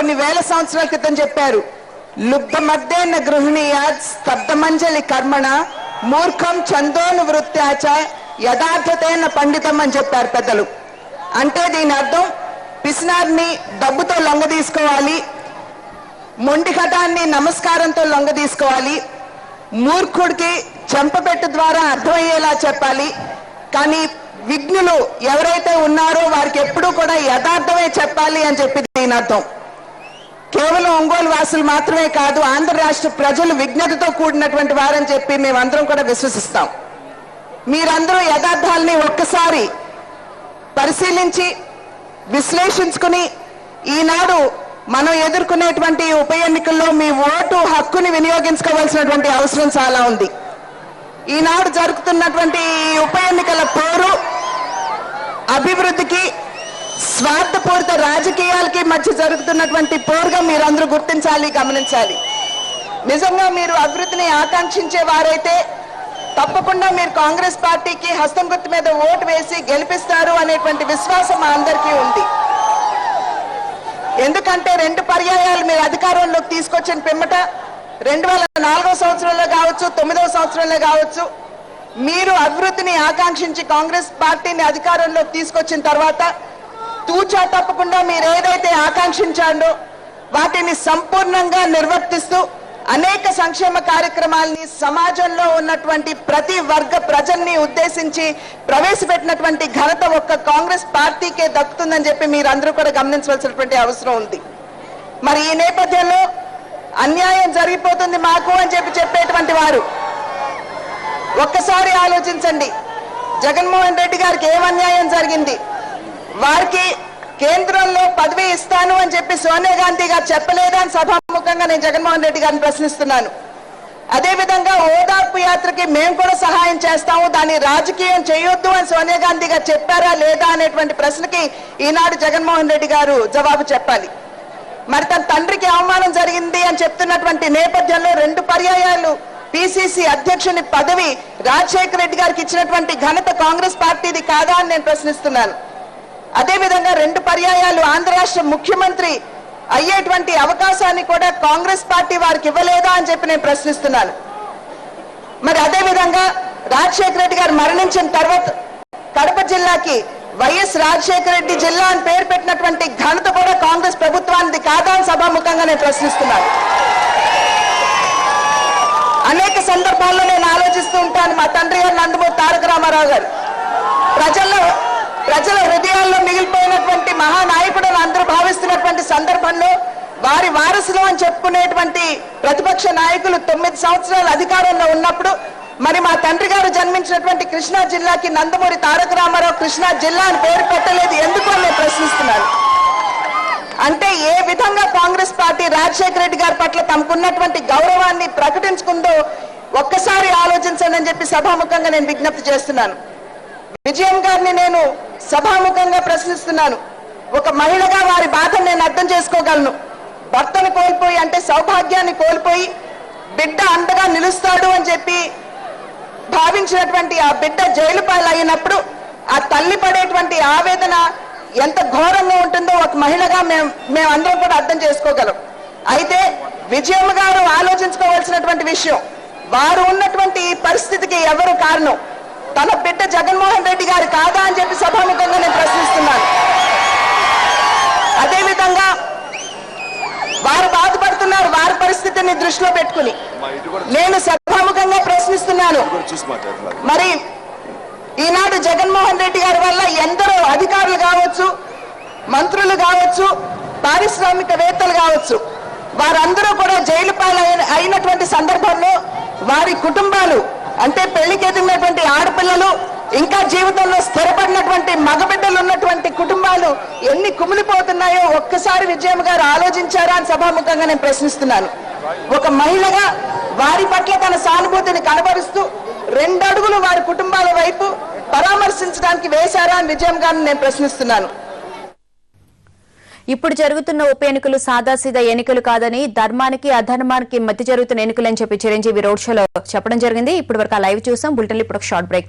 కొన్ని వేల సంవత్సరాల క్రితం చెప్పారు, లుబ్ధమధ్యేన గృహిణీయాత్ స్తబ్ధమంజలి కర్మణ మూర్ఖం చందోను వృత్యాచ యథార్థతేన పండితం అని చెప్పారు పెద్దలు. అంటే దీని అర్థం పిసినారిని డబ్బుతో లొంగ తీసుకోవాలి, మొండిఘటాన్ని నమస్కారంతో లొంగ తీసుకోవాలి, మూర్ఖుడికి చెంపపెట్టు ద్వారా అర్థమయ్యేలా చెప్పాలి, కానీ విఘ్నులు ఎవరైతే ఉన్నారో వారికి ఎప్పుడూ కూడా యథార్థమే చెప్పాలి అని చెప్పి దీని అర్థం. కేవలం ఒంగోలు వాసులు మాత్రమే కాదు, ఆంధ్ర రాష్ట్ర ప్రజలు విజ్ఞతతో కూడినటువంటి వారని చెప్పి మేమందరం కూడా విశ్వసిస్తాం. మీరందరూ యథార్థాలని ఒక్కసారి పరిశీలించి విశ్లేషించుకుని ఈనాడు మనం ఎదుర్కొనేటువంటి ఉప ఎన్నికల్లో మీ ఓటు హక్కుని వినియోగించుకోవాల్సినటువంటి అవసరం చాలా ఉంది. ఈనాడు జరుగుతున్నటువంటి ఈ ఉప ఎన్నికల పోరు అభివృద్ధికి స్వార్థపూరిత రాజకీయాలకి మధ్య జరుగుతున్నటువంటి పోరుగా మీరందరూ గుర్తించాలి, గమనించాలి. నిజంగా మీరు అభివృద్ధిని ఆకాంక్షించే వారైతే తప్పకుండా మీరు కాంగ్రెస్ పార్టీకి హస్తం గుర్తు మీద ఓటు వేసి గెలిపిస్తారు అనేటువంటి విశ్వాసం మా అందరికీ ఉంది. ఎందుకంటే 2 పర్యాయాలు మీరు అధికారంలోకి తీసుకొచ్చిన పిమ్మట 2004 సంవత్సరంలో కావచ్చు, 9వ సంవత్సరంలో కావచ్చు, మీరు అభివృద్ధిని ఆకాంక్షించి కాంగ్రెస్ పార్టీని అధికారంలోకి తీసుకొచ్చిన తర్వాత తూచా తప్పకుండా మీరు ఏదైతే ఆకాంక్షించారో వాటిని సంపూర్ణంగా నిర్వర్తిస్తూ అనేక సంక్షేమ కార్యక్రమాలని సమాజంలో ఉన్నటువంటి ప్రతి వర్గ ప్రజల్ని ఉద్దేశించి ప్రవేశపెట్టినటువంటి ఘనత ఒక్క కాంగ్రెస్ పార్టీకే దక్కుతుందని చెప్పి మీరందరూ కూడా గమనించవలసినటువంటి అవసరం ఉంది. మరి ఈ నేపథ్యంలో అన్యాయం జరిగిపోతుంది మాకు అని చెప్పేటువంటి వారు ఒక్కసారి ఆలోచించండి. జగన్మోహన్ రెడ్డి గారికి ఏం అన్యాయం జరిగింది? వారికి కేంద్రంలో పదవి ఇస్తాను అని చెప్పి సోనియా గాంధీ గారు చెప్పలేదా అని సభాముఖంగా నేను జగన్మోహన్ రెడ్డి గారిని ప్రశ్నిస్తున్నాను. అదేవిధంగా ఓదార్పు యాత్రకి మేము కూడా సహాయం చేస్తాము, దాన్ని రాజకీయం చేయొద్దు అని సోనియా గాంధీ గారు చెప్పారా లేదా అనేటువంటి ప్రశ్నకి ఈనాడు జగన్మోహన్ రెడ్డి గారు జవాబు చెప్పాలి. మరి తన తండ్రికి అవమానం జరిగింది అని చెప్తున్నటువంటి నేపథ్యంలో 2 పర్యాయాలు పిసిసి అధ్యక్షుని పదవి రాజశేఖర రెడ్డి గారికి ఇచ్చినటువంటి ఘనత కాంగ్రెస్ పార్టీది కాదా అని నేను ప్రశ్నిస్తున్నాను. అదేవిధంగా 2 పర్యాయాలు ఆంధ్ర రాష్ట్ర ముఖ్యమంత్రి అయ్యేటువంటి అవకాశాన్ని కూడా కాంగ్రెస్ పార్టీ వారికి ఇవ్వలేదా అని చెప్పి నేను ప్రశ్నిస్తున్నాను. మరి అదేవిధంగా రాజశేఖర రెడ్డి గారు మరణించిన తర్వాత కడప జిల్లాకి వైఎస్ రాజశేఖర రెడ్డి జిల్లా అని పేరు పెట్టినటువంటి ఘనత కూడా కాంగ్రెస్ ప్రభుత్వానికి కాదా అని సభాముఖంగా నేను ప్రశ్నిస్తున్నాను. అనేక సందర్భాల్లో నేను ఆలోచిస్తూ ఉంటాను. మా తండ్రి గారు నందమూరి తారక రామారావు గారు ప్రజల హృదయాల్లో మిగిలిపోయినటువంటి మహానాయకుడు అని అందరూ భావిస్తున్నటువంటి సందర్భంలో వారి వారసులు అని చెప్పుకునేటువంటి ప్రతిపక్ష నాయకులు 9 సంవత్సరాలు అధికారంలో ఉన్నప్పుడు మరి మా తండ్రి గారు జన్మించినటువంటి కృష్ణా జిల్లాకి నందమూరి తారక రామారావు కృష్ణా జిల్లా అని పేరు పెట్టలేదు ఎందుకు అని నేను ప్రశ్నిస్తున్నాను. అంటే ఏ విధంగా కాంగ్రెస్ పార్టీ రాజశేఖర రెడ్డి గారి పట్ల తమకున్నటువంటి గౌరవాన్ని ప్రకటించుకుందో ఒక్కసారి ఆలోచించండి అని చెప్పి సభాముఖంగా నేను విజ్ఞప్తి చేస్తున్నాను. విజయం గారిని నేను సభాముఖంగా ప్రశ్నిస్తున్నాను. ఒక మహిళగా వారి బాధను నేను అర్థం చేసుకోగలను. భర్తను కోల్పోయి అంటే సౌభాగ్యాన్ని కోల్పోయి బిడ్డ అండగా నిలుస్తాడు అని చెప్పి భావించినటువంటి ఆ బిడ్డ జైలు పాలైనప్పుడు ఆ తల్లి పడేటువంటి ఆవేదన ఎంత ఘోరంగా ఉంటుందో ఒక మహిళగా మేమందరం కూడా అర్థం చేసుకోగలం. అయితే విజయమ్మ గారు ఆలోచించుకోవాల్సినటువంటి విషయం, వారు ఉన్నటువంటి ఈ పరిస్థితికి ఎవరు కారణం? తన బిడ్డ జగన్మోహన్ రెడ్డి గారు కాదా అని చెప్పి సభాముఖంగా నేను ప్రశ్నిస్తున్నాను. అదేవిధంగా వారు బాధపడుతున్నారు వారి పరిస్థితిని దృష్టిలో పెట్టుకుని నేను సభాముఖంగా ప్రశ్నిస్తున్నాను. మరి ఈనాడు జగన్మోహన్ రెడ్డి గారి వల్ల ఎందరో అధికారులు కావచ్చు, మంత్రులు కావచ్చు, పారిశ్రామికవేత్తలు కావచ్చు, వారందరూ కూడా జైలు అయినటువంటి సందర్భంలో వారి కుటుంబాలు అంటే పెళ్లికి ఎదిగినటువంటి ఆడపిల్లలు ఇంకా జీవితంలో స్థిరపడినటువంటి మగబిడ్డలు ఉన్నటువంటి కుటుంబాలు ఎన్ని కుమిలిపోతున్నాయో ఒక్కసారి విజయమ్మ గారు ఆలోచించారా అని సభాముఖంగా నేను ప్రశ్నిస్తున్నాను. ఒక మహిళగా వారి పట్ల తన సానుభూతిని కనబరుస్తూ 2 అడుగులు వారి కుటుంబాల వైపు పరామర్శించడానికి వేశారా అని విజయమ్మ గారిని నేను ప్రశ్నిస్తున్నాను. ఇప్పుడు జరుగుతున్న ఉప ఎన్నికలు సాదాసీదా ఎన్నికలు కాదని ధర్మానికి అధర్మానికి మధ్య జరుగుతున్న ఎన్నికలని చెప్పి చిరంజీవి రోడ్ షోలో చెప్పడం జరిగింది. ఇప్పటి వరకు లైవ్ చూసాం. బులెటిన్లో ఇప్పుడు ఒక షార్ట్ బ్రేక్.